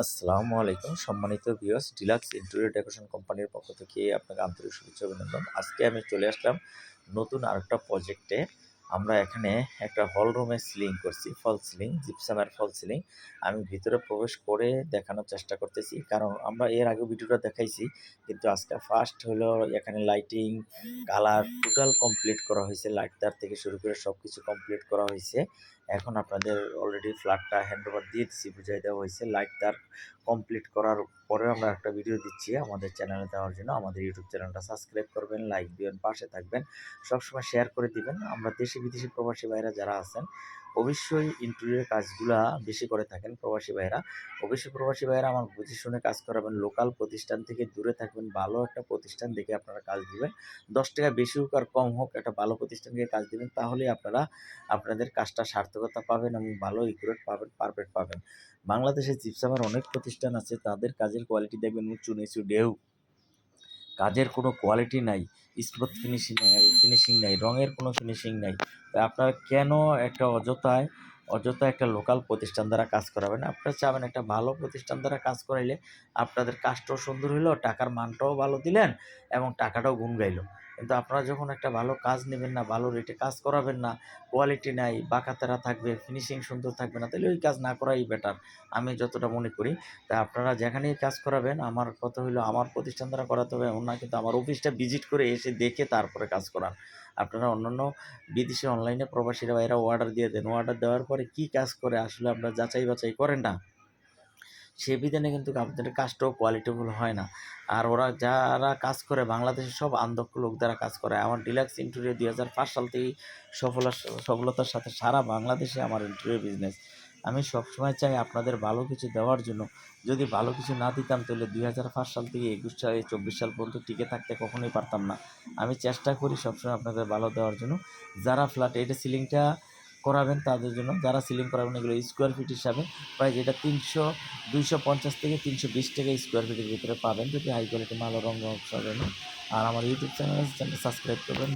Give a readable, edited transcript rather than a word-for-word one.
আসসালামু আলাইকুম সম্মানিত ভিউয়ার্স, ডিলাক্স ইন্টেরিয়র ডেকোরেশন কোম্পানির পক্ষ থেকে আপনাকে আন্তরিক শুভেচ্ছা অভিনন্দন। আজকে আমি চলে আসলাম নতুন আরেকটা প্রজেক্টে। আমরা এখানে একটা হল রুমে সিলিং করছি, ফল সিলিং, জিপসামের ফল সিলিং। আমি ভিতরে প্রবেশ করে দেখানোর চেষ্টা করতেছি, কারণ আমরা এর আগে ভিডিওটা দেখাইছি, কিন্তু আজকে ফার্স্ট হলো এখানে লাইটিং, কালার টোটাল কমপ্লিট করা হয়েছে। লাইট তার থেকে শুরু করে সব কিছু কমপ্লিট করা হয়েছে। এখন আপনাদের অলরেডি ফ্ল্যাটটা হ্যান্ডওভার দিয়ে দিচ্ছি, বুঝাই দেওয়া হয়েছে। লাইট তার কমপ্লিট করার পরে আমরা একটা ভিডিও দিচ্ছি আমাদের চ্যানেলে দেওয়ার জন্য। আমাদের ইউটিউব চ্যানেলটা সাবস্ক্রাইব করবেন, লাইক দিবেন, পাশে থাকবেন, সবসময় শেয়ার করে দিবেন। আমরা দেশি বিদেশি প্রবাসী ভাইরা যারা আছেন অবশ্যই ইন্টেরিয়র কাজগুলা বেশি করে থাকেন প্রবাসী ভাইরা। অবশ্যই প্রবাসী ভাইরা আমার বুঝে শুনে কাজ করাবেন, লোকাল প্রতিষ্ঠান থেকে দূরে থাকবেন, ভালো একটা প্রতিষ্ঠান দেখে আপনারা কাজ দিবেন। ১০ টাকা বেশি হোক আর কম হোক, একটা ভালো প্রতিষ্ঠান থেকে কাজ দিবেন, তাহলেই আপনারা আপনাদের কাজটা সার্থকতা পাবেন এবং ভালো একুরেট পাবেন, পারফেক্ট পাবেন। বাংলাদেশে জিপসামের অনেক প্রতিষ্ঠান আছে, তাদের কাজের কোয়ালিটি দেখবেন উঁচু নিচু ঢেউ, কাজের কোনো কোয়ালিটি নাই, স্মুথ ফিনিশিং নাই, রঙের কোনো ফিনিশিং নাই। তো আপনারা কেন একটা অযথা একটা লোকাল প্রতিষ্ঠান দ্বারা কাজ করাবেন? আপনারা চাবেন একটা ভালো প্রতিষ্ঠান দ্বারা কাজ করাইলে আপনাদের কাজটাও সুন্দর হইলো, টাকার মানটাও ভালো দিলেন এবং টাকাটাও গুণ গাইলো। কিন্তু আপনারা যখন একটা ভালো কাজ নেবেন না, ভালো রেটে কাজ করাবেন না, কোয়ালিটি নাই, বাঁকাতেরা থাকবে, ফিনিশিং সুন্দর থাকবে না, তাহলে ওই কাজ না করাই বেটার, আমি যতটা মনে করি। তা আপনারা যেখানেই কাজ করাবেন, আমার কথা হইলো আমার প্রতিষ্ঠান দ্বারা করাতে হবে এমন না, কিন্তু আমার অফিসটা ভিজিট করে এসে দেখে তারপরে কাজ করান। আপনারা অন্যান্য বিদেশে অনলাইনে প্রবাসীরা ভাইরা অর্ডার দিয়ে দেন, অর্ডার দেওয়ার পরে কী কাজ করে আসলে আপনারা যাচাই বাছাই করেন না, সে বিধানে কিন্তু আপনাদের কাজটাও কোয়ালিটিফুল হয় না। আর ওরা যারা কাজ করে বাংলাদেশের সব আনদক্ষ লোক দ্বারা কাজ করে। আমার ডিলাক্স ইন্টেরিয়র ২০০৫ সাল থেকেই সফলতার সাথে সারা বাংলাদেশে আমার ইন্টেরিয়র বিজনেস। আমি সবসময় চাই আপনাদের ভালো কিছু দেওয়ার জন্য। যদি ভালো কিছু না দিতাম তাহলে ২০০৫ সাল থেকে ২১ সাল ২৪ সাল পর্যন্ত টিকে থাকতে কখনোই পারতাম না। আমি চেষ্টা করি সবসময় আপনাদের ভালো দেওয়ার জন্য। যারা ফ্ল্যাট এটা সিলিংটা করাবেন তাদের জন্য, যারা সিলিং করাবেন এগুলো স্কোয়ার ফিট হিসাবে প্রায়, যেটা ২৫০ থেকে ৩২০ টাকা স্কোয়ার ফিটের ভিতরে পাবেন, যদি হাই কোয়ালিটি মাল রং সাজানো। আর আমার ইউটিউব চ্যানেল সাবস্ক্রাইব করবেন।